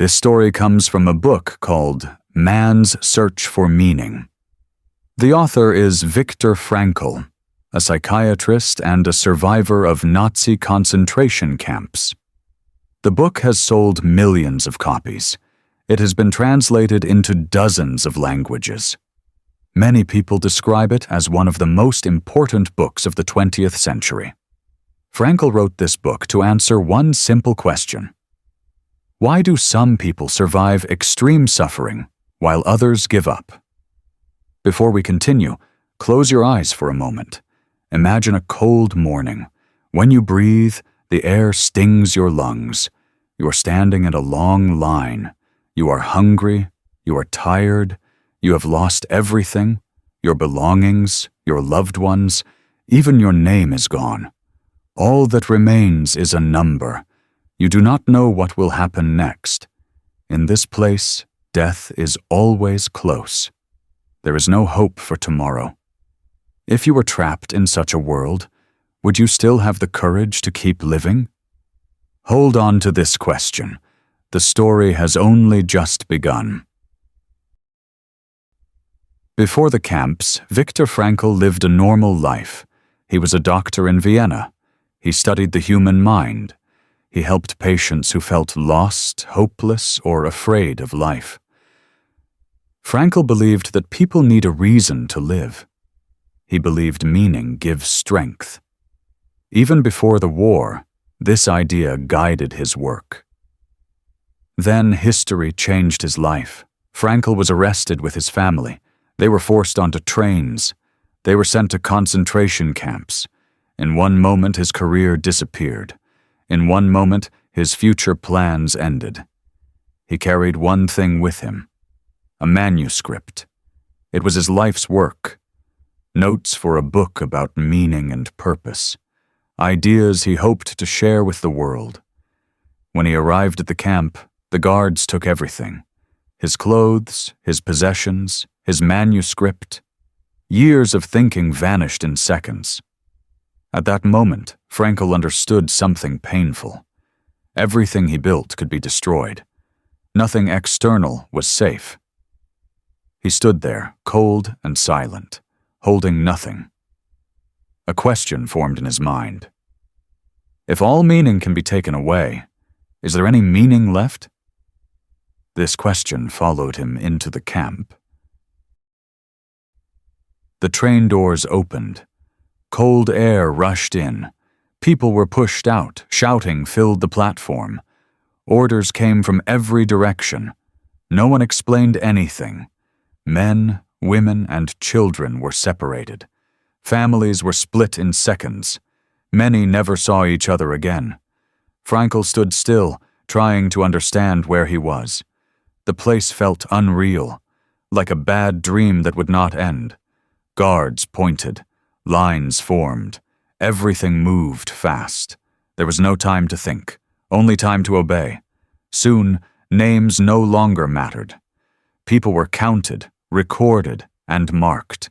This story comes from a book called Man's Search for Meaning. The author is Viktor Frankl, a psychiatrist and a survivor of Nazi concentration camps. The book has sold millions of copies. It has been translated into dozens of languages. Many people describe it as one of the most important books of the 20th century. Frankl wrote this book to answer one simple question. Why do some people survive extreme suffering while others give up? Before we continue, close your eyes for a moment. Imagine a cold morning. When you breathe, the air stings your lungs. You are standing in a long line. You are hungry. You are tired. You have lost everything. Your belongings, your loved ones, even your name is gone. All that remains is a number. You do not know what will happen next. In this place, death is always close. There is no hope for tomorrow. If you were trapped in such a world, would you still have the courage to keep living? Hold on to this question. The story has only just begun. Before the camps, Viktor Frankl lived a normal life. He was a doctor in Vienna. He studied the human mind. He helped patients who felt lost, hopeless, or afraid of life. Frankl believed that people need a reason to live. He believed meaning gives strength. Even before the war, this idea guided his work. Then history changed his life. Frankl was arrested with his family. They were forced onto trains. They were sent to concentration camps. In one moment, his career disappeared. In one moment, his future plans ended. He carried one thing with him: a manuscript. It was his life's work. Notes for a book about meaning and purpose. Ideas he hoped to share with the world. When he arrived at the camp, the guards took everything: his clothes, his possessions, his manuscript. Years of thinking vanished in seconds. At that moment, Frankl understood something painful. Everything he built could be destroyed. Nothing external was safe. He stood there, cold and silent, holding nothing. A question formed in his mind. If all meaning can be taken away, is there any meaning left? This question followed him into the camp. The train doors opened. Cold air rushed in. People were pushed out. Shouting filled the platform. Orders came from every direction. No one explained anything. Men, women, and children were separated. Families were split in seconds. Many never saw each other again. Frankl stood still, trying to understand where he was. The place felt unreal, like a bad dream that would not end. Guards pointed. Lines formed. Everything moved fast. There was no time to think, only time to obey. Soon, names no longer mattered. People were counted, recorded, and marked.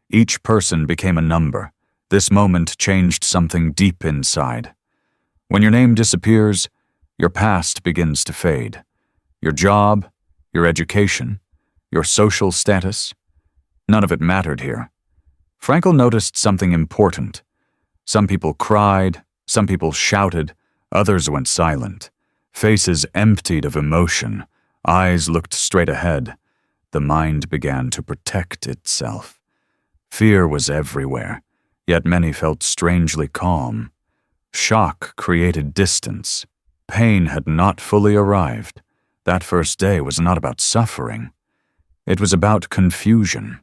Each person became a number. This moment changed something deep inside. When your name disappears, your past begins to fade. Your job, your education, your social status, none of it mattered here. Frankl noticed something important. Some people cried, some people shouted, others went silent. Faces emptied of emotion, eyes looked straight ahead. The mind began to protect itself. Fear was everywhere, yet many felt strangely calm. Shock created distance. Pain had not fully arrived. That first day was not about suffering. It was about confusion.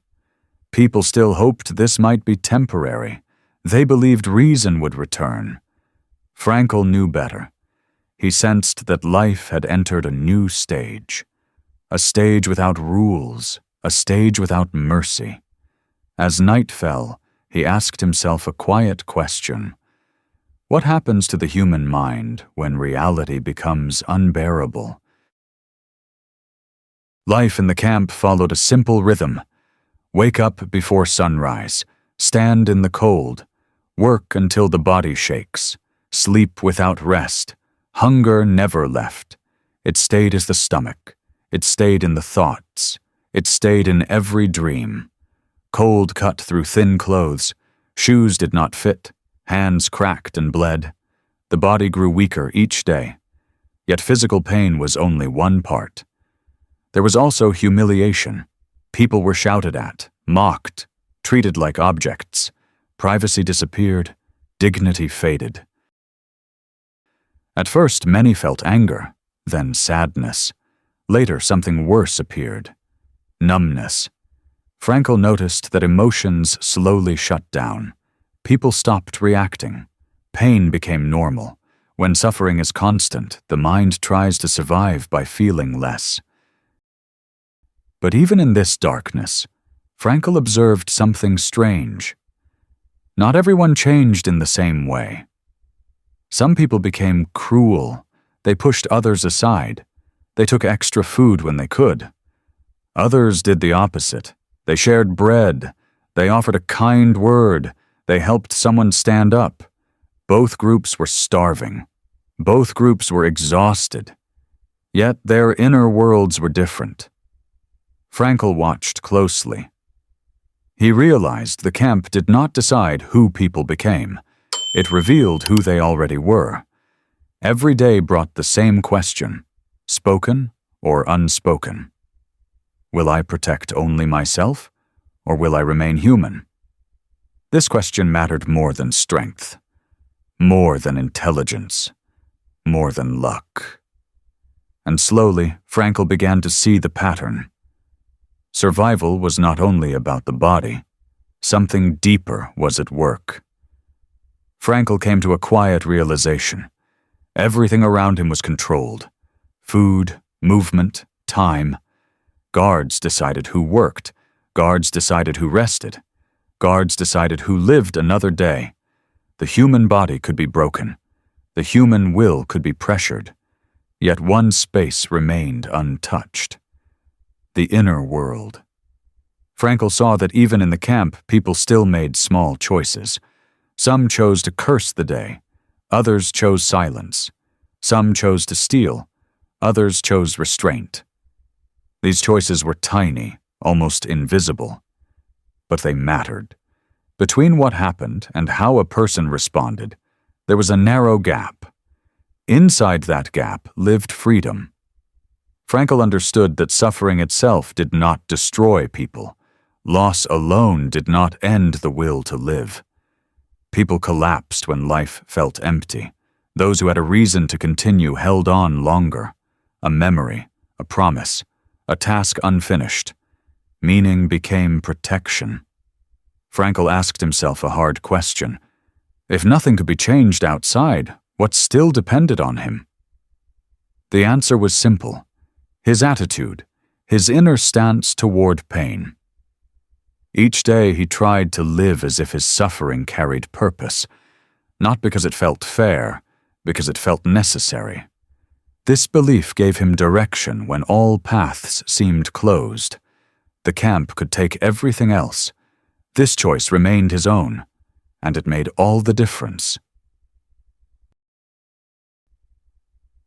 People still hoped this might be temporary. They believed reason would return. Frankl knew better. He sensed that life had entered a new stage. A stage without rules, a stage without mercy. As night fell, he asked himself a quiet question. What happens to the human mind when reality becomes unbearable? Life in the camp followed a simple rhythm. Wake up before sunrise, stand in the cold, work until the body shakes, sleep without rest, hunger never left, It stayed as the stomach. It stayed in the thoughts. It stayed in every dream. Cold cut through thin clothes. Shoes did not fit. Hands cracked and bled. The body grew weaker each day. Yet physical pain was only one part. There was also humiliation. People were shouted at, mocked, treated like objects. Privacy disappeared. Dignity faded. At first, many felt anger, then sadness. Later, something worse appeared. Numbness. Frankel noticed that emotions slowly shut down. People stopped reacting. Pain became normal. When suffering is constant, the mind tries to survive by feeling less. But even in this darkness, Frankel observed something strange. Not everyone changed in the same way. Some people became cruel. They pushed others aside. They took extra food when they could. Others did the opposite. They shared bread. They offered a kind word. They helped someone stand up. Both groups were starving. Both groups were exhausted. Yet their inner worlds were different. Frankel watched closely. He realized the camp did not decide who people became. It revealed who they already were. Every day brought the same question, spoken or unspoken. Will I protect only myself, or will I remain human? This question mattered more than strength, more than intelligence, more than luck. And slowly, Frankel began to see the pattern. Survival was not only about the body. Something deeper was at work. Frankel came to a quiet realization. Everything around him was controlled. Food, movement, time. Guards decided who worked. Guards decided who rested. Guards decided who lived another day. The human body could be broken. The human will could be pressured. Yet one space remained untouched. The inner world. Frankel saw that even in the camp, people still made small choices. Some chose to curse the day. Others chose silence. Some chose to steal. Others chose restraint. These choices were tiny, almost invisible. But they mattered. Between what happened and how a person responded, there was a narrow gap. Inside that gap lived freedom. Frankel understood that suffering itself did not destroy people. Loss alone did not end the will to live. People collapsed when life felt empty. Those who had a reason to continue held on longer. A memory, a promise, a task unfinished. Meaning became protection. Frankel asked himself a hard question. If nothing could be changed outside, what still depended on him? The answer was simple. His attitude, his inner stance toward pain. Each day he tried to live as if his suffering carried purpose, not because it felt fair, because it felt necessary. This belief gave him direction when all paths seemed closed. The camp could take everything else. This choice remained his own, and it made all the difference.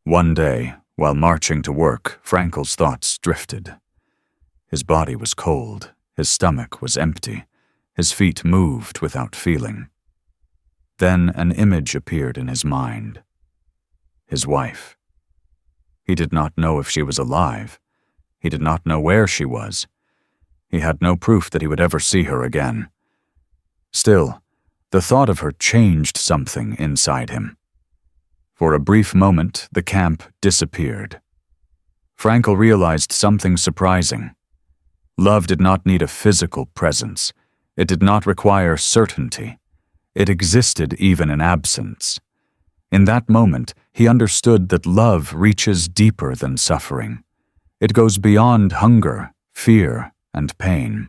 One day, while marching to work, Frankel's thoughts drifted. His body was cold. His stomach was empty. His feet moved without feeling. Then an image appeared in his mind. His wife. He did not know if she was alive. He did not know where she was. He had no proof that he would ever see her again. Still, the thought of her changed something inside him. For a brief moment, the camp disappeared. Frankel realized something surprising. Love did not need a physical presence. It did not require certainty. It existed even in absence. In that moment, he understood that love reaches deeper than suffering. It goes beyond hunger, fear, and pain.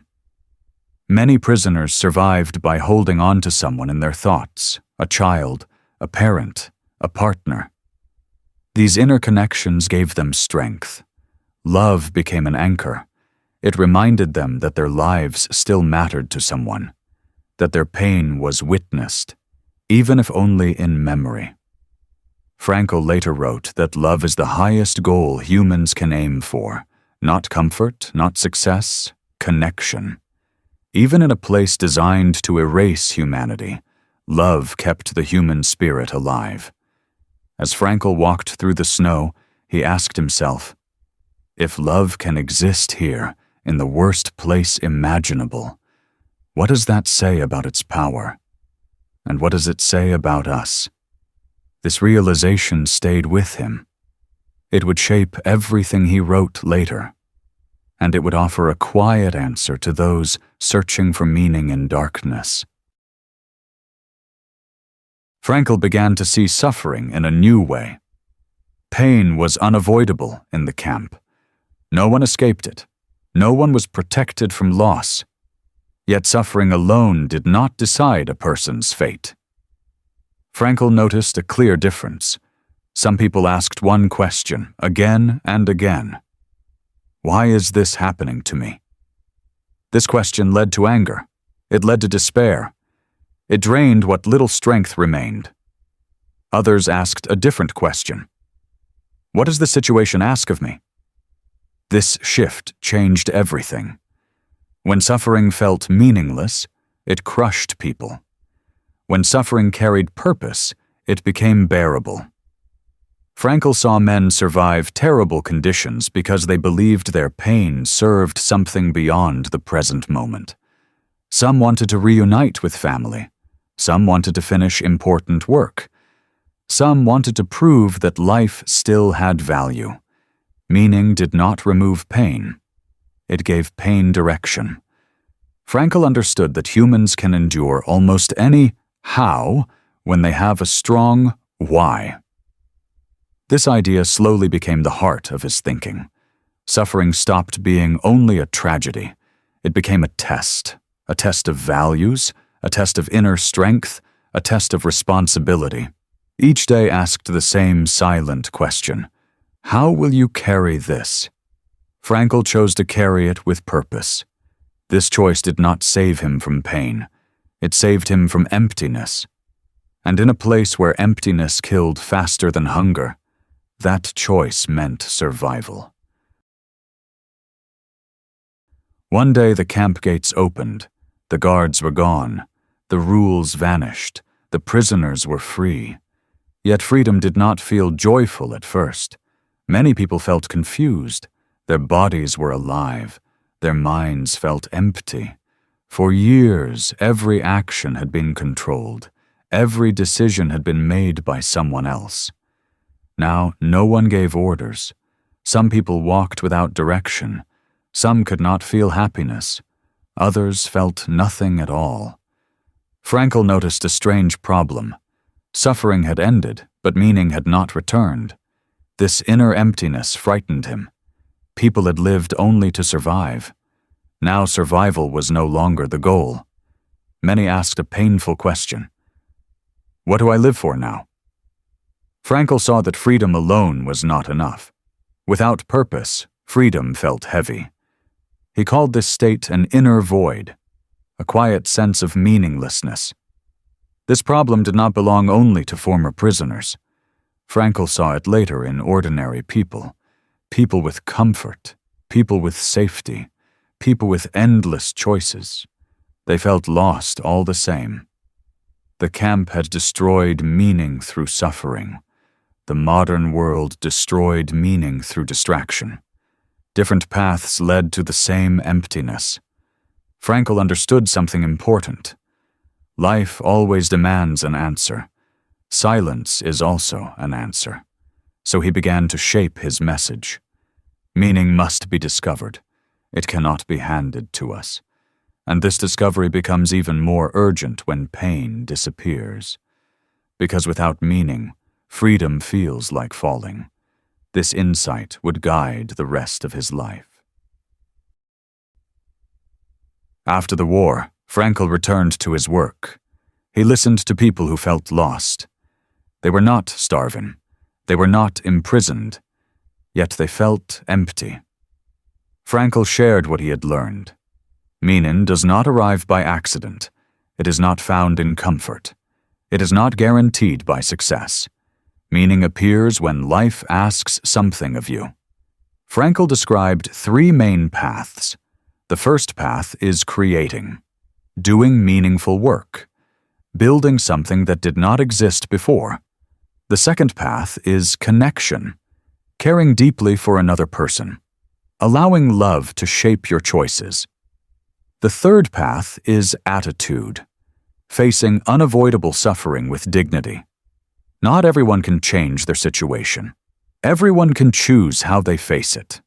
Many prisoners survived by holding on to someone in their thoughts, a child, a parent, a partner. These inner connections gave them strength. Love became an anchor. It reminded them that their lives still mattered to someone, that their pain was witnessed, even if only in memory. Frankl later wrote that love is the highest goal humans can aim for, not comfort, not success, connection. Even in a place designed to erase humanity, love kept the human spirit alive. As Frankl walked through the snow, he asked himself, if love can exist here, in the worst place imaginable, what does that say about its power? And what does it say about us? This realization stayed with him. It would shape everything he wrote later, and it would offer a quiet answer to those searching for meaning in darkness. Frankl began to see suffering in a new way. Pain was unavoidable in the camp. No one escaped it. No one was protected from loss. Yet suffering alone did not decide a person's fate. Frankl noticed a clear difference. Some people asked one question again and again. Why is this happening to me? This question led to anger. It led to despair. It drained what little strength remained. Others asked a different question. What does the situation ask of me? This shift changed everything. When suffering felt meaningless, it crushed people. When suffering carried purpose, it became bearable. Frankl saw men survive terrible conditions because they believed their pain served something beyond the present moment. Some wanted to reunite with family. Some wanted to finish important work. Some wanted to prove that life still had value. Meaning did not remove pain. It gave pain direction. Frankl understood that humans can endure almost any how when they have a strong why. This idea slowly became the heart of his thinking. Suffering stopped being only a tragedy. It became a test of values, a test of inner strength, a test of responsibility. Each day asked the same silent question. How will you carry this? Frankl chose to carry it with purpose. This choice did not save him from pain. It saved him from emptiness. And in a place where emptiness killed faster than hunger, that choice meant survival. One day the camp gates opened. The guards were gone. The rules vanished. The prisoners were free. Yet freedom did not feel joyful at first. Many people felt confused. Their bodies were alive. Their minds felt empty. For years, every action had been controlled. Every decision had been made by someone else. Now, no one gave orders. Some people walked without direction. Some could not feel happiness. Others felt nothing at all. Frankl noticed a strange problem. Suffering had ended, but meaning had not returned. This inner emptiness frightened him. People had lived only to survive. Now survival was no longer the goal. Many asked a painful question. What do I live for now? Frankl saw that freedom alone was not enough. Without purpose, freedom felt heavy. He called this state an inner void, a quiet sense of meaninglessness. This problem did not belong only to former prisoners. Frankl saw it later in ordinary people. People with comfort, people with safety, people with endless choices. They felt lost all the same. The camp had destroyed meaning through suffering. The modern world destroyed meaning through distraction. Different paths led to the same emptiness. Frankl understood something important. Life always demands an answer. Silence is also an answer. So he began to shape his message. Meaning must be discovered. It cannot be handed to us. And this discovery becomes even more urgent when pain disappears. Because without meaning, freedom feels like falling. This insight would guide the rest of his life. After the war, Frankl returned to his work. He listened to people who felt lost. They were not starving. They were not imprisoned. Yet they felt empty. Frankl shared what he had learned. Meaning does not arrive by accident. It is not found in comfort. It is not guaranteed by success. Meaning appears when life asks something of you. Frankl described 3 main paths. The first path is creating, doing meaningful work, building something that did not exist before. The second path is connection, caring deeply for another person, allowing love to shape your choices. The third path is attitude, facing unavoidable suffering with dignity. Not everyone can change their situation. Everyone can choose how they face it.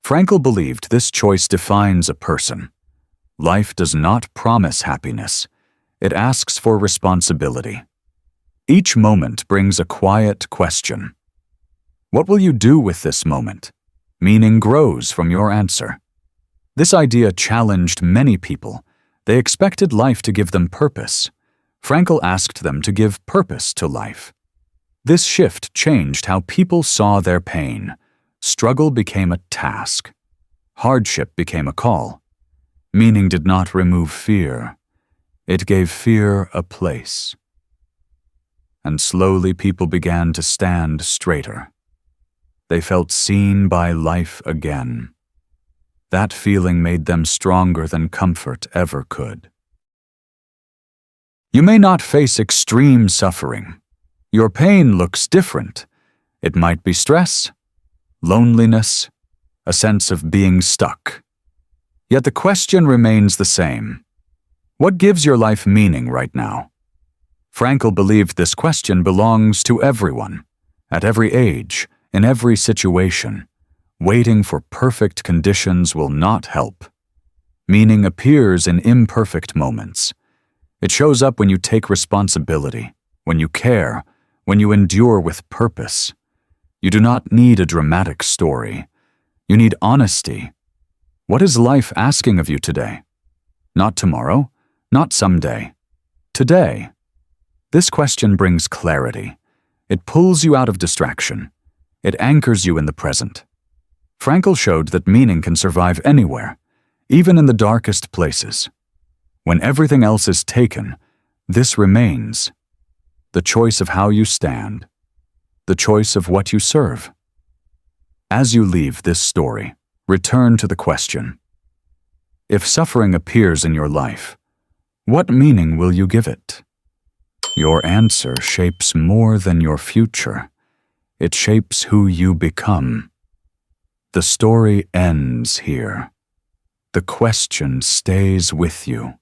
Frankl believed this choice defines a person. Life does not promise happiness. It asks for responsibility. Each moment brings a quiet question. What will you do with this moment? Meaning grows from your answer. This idea challenged many people. They expected life to give them purpose. Frankl asked them to give purpose to life. This shift changed how people saw their pain. Struggle became a task. Hardship became a call. Meaning did not remove fear. It gave fear a place. And slowly people began to stand straighter. They felt seen by life again. That feeling made them stronger than comfort ever could. You may not face extreme suffering. Your pain looks different. It might be stress, loneliness, a sense of being stuck. Yet the question remains the same. What gives your life meaning right now? Frankl believed this question belongs to everyone, at every age, in every situation. Waiting for perfect conditions will not help. Meaning appears in imperfect moments. It shows up when you take responsibility, when you care, when you endure with purpose. You do not need a dramatic story. You need honesty. What is life asking of you today? Not tomorrow, not someday. Today. This question brings clarity. It pulls you out of distraction. It anchors you in the present. Frankl showed that meaning can survive anywhere, even in the darkest places. When everything else is taken, this remains. The choice of how you stand. The choice of what you serve. As you leave this story, return to the question. If suffering appears in your life, what meaning will you give it? Your answer shapes more than your future. It shapes who you become. The story ends here. The question stays with you.